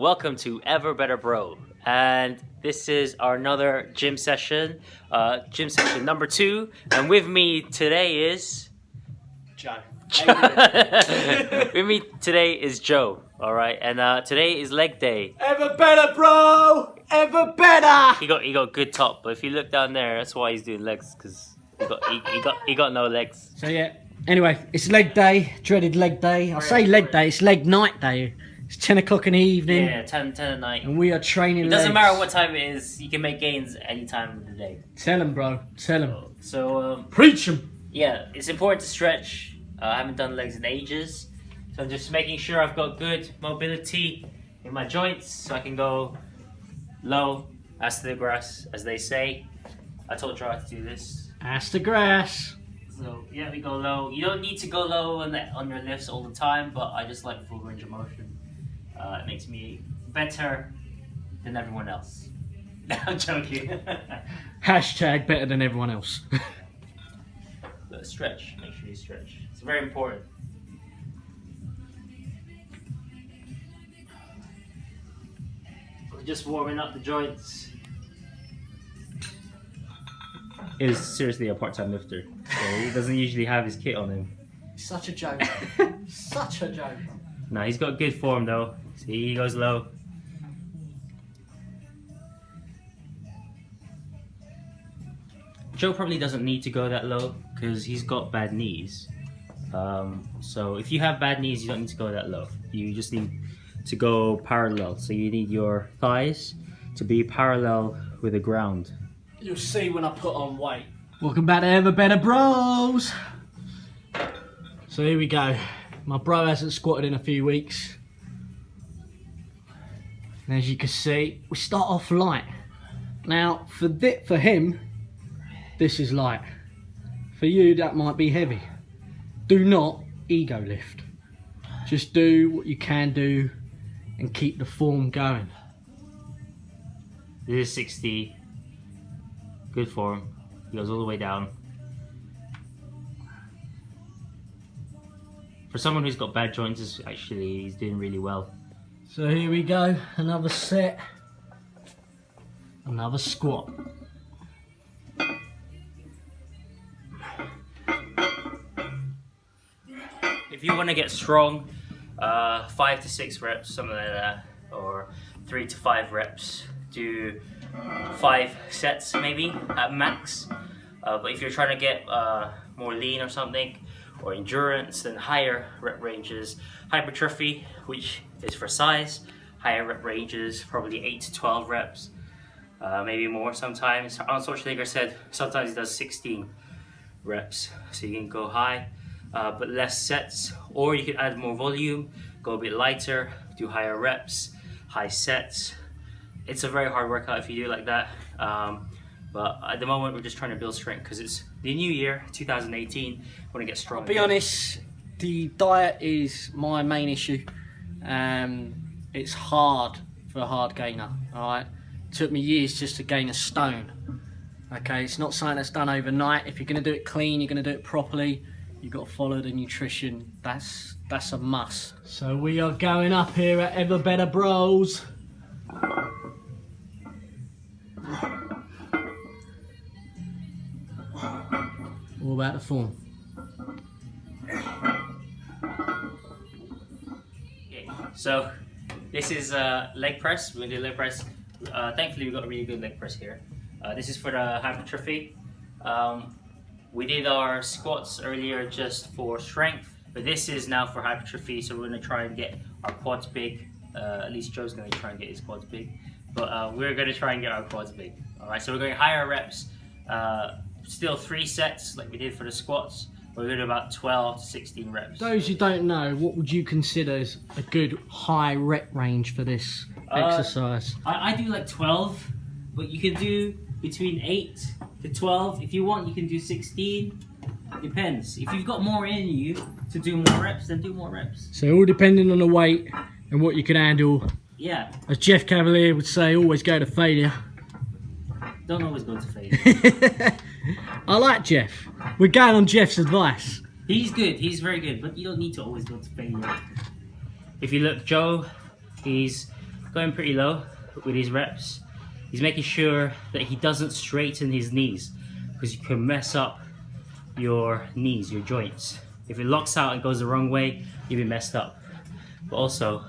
welcome to EverBetter Bro, and this is our another gym session number 2, and with me today is Joe. with me today is Joe. All right, and today is leg day. Ever better, bro. Ever better. He got good top, but if you look down there, that's why he's doing legs, because he got no legs. So yeah. Anyway, it's leg day. Dreaded leg day. I say leg day. It's leg night day. It's 10 o'clock in the evening. Yeah, 10 at night. And we are training. It doesn't matter what time it is. You can make gains any time of the day. Tell him, bro. Tell him. So preach him. Yeah, it's important to stretch. I haven't done legs in ages, so I'm just making sure I've got good mobility in my joints, so I can go low, ass to the grass, as they say. I told you how to do this. Ass to grass. So yeah, we go low. You don't need to go low on your lifts all the time, but I just like full range of motion. It makes me better than everyone else. I'm joking. Hashtag better than everyone else. But stretch. Make sure you stretch. It's very important. We're just warming up the joints. Is seriously a part-time lifter. So he doesn't usually have his kit on him. Such a joke. Such a joke. No, he's got good form though. See, he goes low. Joe probably doesn't need to go that low because he's got bad knees. So if you have bad knees, you don't need to go that low. You just need to go parallel. So you need your thighs to be parallel with the ground. You'll see when I put on weight. Welcome back to EverBetter Bros. So here we go. My bro hasn't squatted in a few weeks. And as you can see, we start off light. Now, for him, this is light. For you, that might be heavy. Do not ego lift. Just do what you can do and keep the form going. This is 60. Good form. He goes all the way down. For someone who's got bad joints, he's doing really well. So here we go, another set, another squat. If you want to get strong, 5 to 6 reps, something like that, or 3 to 5 reps. Do 5 sets maybe at max. But if you're trying to get more lean or something, or endurance, then higher rep ranges. Hypertrophy, which is for size, higher rep ranges, probably 8 to 12 reps, maybe more sometimes. Arnold Schwarzenegger said sometimes he does 16 reps, so you can go high, but less sets, or you can add more volume, go a bit lighter, do higher reps, high sets. It's a very hard workout if you do it like that. But at the moment, we're just trying to build strength because it's the new year, 2018. We want to get strong. I'll be honest, the diet is my main issue. It's hard for a hard gainer, alright? It took me years just to gain a stone. Okay, it's not something that's done overnight. If you're going to do it clean, you're going to do it properly, you've got to follow the nutrition. That's a must. So we are going up here at EverBetter Bros. All about the form. Okay, so this is leg press. We're gonna do leg press. Thankfully, we got a really good leg press here. This is for the hypertrophy. We did our squats earlier just for strength, but this is now for hypertrophy. So we're gonna try and get our quads big. At least Joe's gonna try and get his quads big, but we're gonna try and get our quads big. All right, so we're going higher reps. Still 3 sets like we did for the squats. We're doing about 12 to 16 reps. Those who don't know, what would you consider as a good high rep range for this exercise? I do like 12, but you can do between 8 to 12. If you want, you can do 16. Depends. If you've got more in you to do more reps, then do more reps. So all depending on the weight and what you can handle. Yeah. As Jeff Cavalier would say, always go to failure. Don't always go to failure. I like Jeff. We're going on Jeff's advice. He's good. He's very good, but you don't need to always go to failure. If you look, Joe, he's going pretty low with his reps. He's making sure that he doesn't straighten his knees, because you can mess up your knees, your joints. If it locks out and goes the wrong way, you'll be messed up. But also,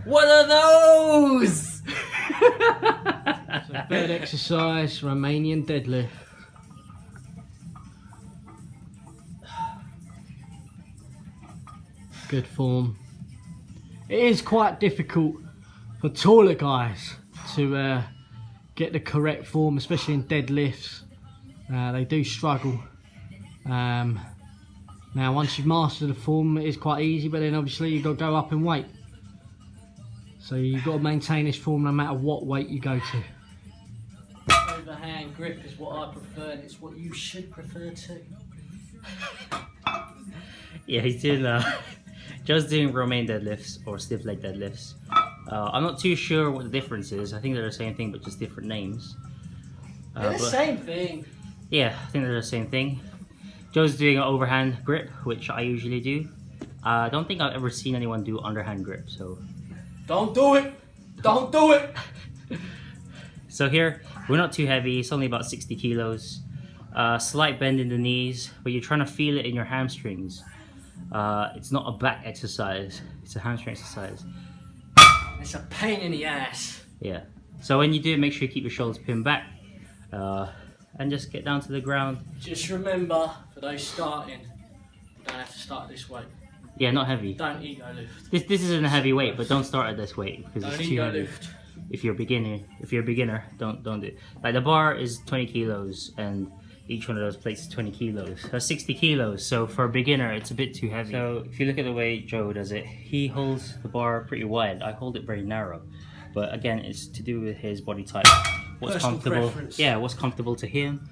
what are those? So third exercise, Romanian deadlift. Good form. It is quite difficult for taller guys to get the correct form, especially in deadlifts. They do struggle. Now once you've mastered the form, it is quite easy, but then obviously you've got to go up in weight. So you've got to maintain this form no matter what weight you go to. Overhand grip is what I prefer, and it's what you should prefer too. Yeah, he's doing Joe's doing Romaine deadlifts or stiff leg deadlifts. I'm not too sure what the difference is. I think they're the same thing, but just different names. They're the same thing. Yeah, I think they're the same thing. Joe's doing an overhand grip, which I usually do. I don't think I've ever seen anyone do underhand grip, so... Don't do it! Don't do it! So here, we're not too heavy, it's only about 60 kilos. Slight bend in the knees, but you're trying to feel it in your hamstrings. It's not a back exercise, it's a hamstring exercise. It's a pain in the ass. Yeah. So when you do it, make sure you keep your shoulders pinned back. And just get down to the ground. Just remember, for those starting, you don't have to start this weight. Yeah, not heavy. Don't ego lift. This isn't a heavy weight, but don't start at this weight because Don't it's too ego heavy. lift. If you're a beginner, don't do it. Like the bar is 20 kilos and each one of those plates is 20 kilos. That's 60 kilos, so for a beginner it's a bit too heavy. So if you look at the way Joe does it, he holds the bar pretty wide. I hold it very narrow. But again, it's to do with his body type. What's Personal comfortable? preference. Yeah, what's comfortable to him.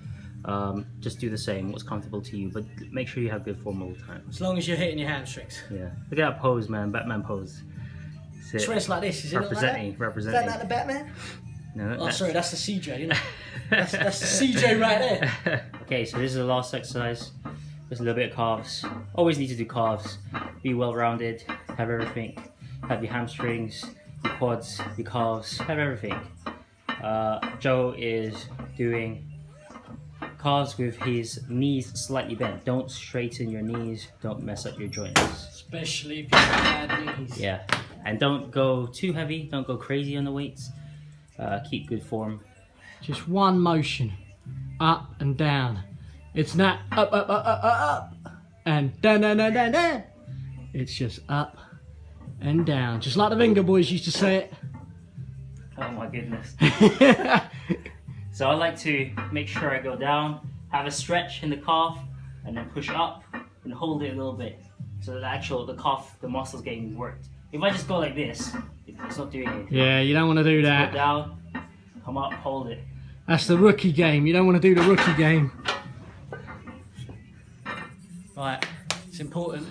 Just do the same. What's comfortable to you, but make sure you have good form all the time. As long as you're hitting your hamstrings. Yeah. Look at that pose, man. Batman pose. It's rest like this, is it? Representing. Is Representing. that like the Batman? No, Oh, sorry, that's the CJ, isn't it? that's the CJ right there. Okay, so this is the last exercise. Just a little bit of calves. Always need to do calves. Be well-rounded. Have everything. Have your hamstrings, your quads, your calves. Have everything. Joe is doing calves with his knees slightly bent. Don't straighten your knees. Don't mess up your joints. Especially if you have bad knees. Yeah, and don't go too heavy. Don't go crazy on the weights. Keep good form. Just one motion, up and down. It's not up, up, up, up, up, and down, down, down, down, down. It's just up and down, just like the Vinger Boys used to say it. Oh my goodness. So I like to make sure I go down, have a stretch in the calf, and then push up and hold it a little bit, so that the calf, the muscles getting worked. If I just go like this, it's not doing anything. Yeah, you don't want to do that. Go down, come up, hold it. That's the rookie game. You don't want to do the rookie game. Right, it's important,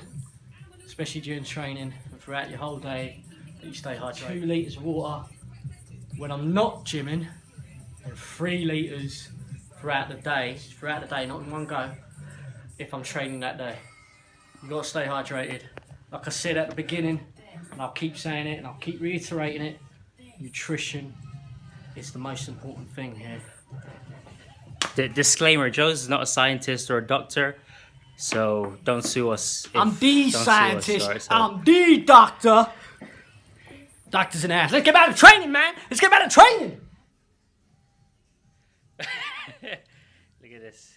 especially during training and throughout your whole day, that you stay hydrated. 2 litres of water when I'm not gymming, and 3 litres throughout the day, not in one go, if I'm training that day. You've got to stay hydrated. Like I said at the beginning, and I'll keep saying it and I'll keep reiterating it, nutrition is the most important thing here. The disclaimer, Joe's not a scientist or a doctor, so don't sue us. I'm the scientist, I'm the doctor. Doctor's an ass. Let's get back to training, man. Let's get back to training. Look at this.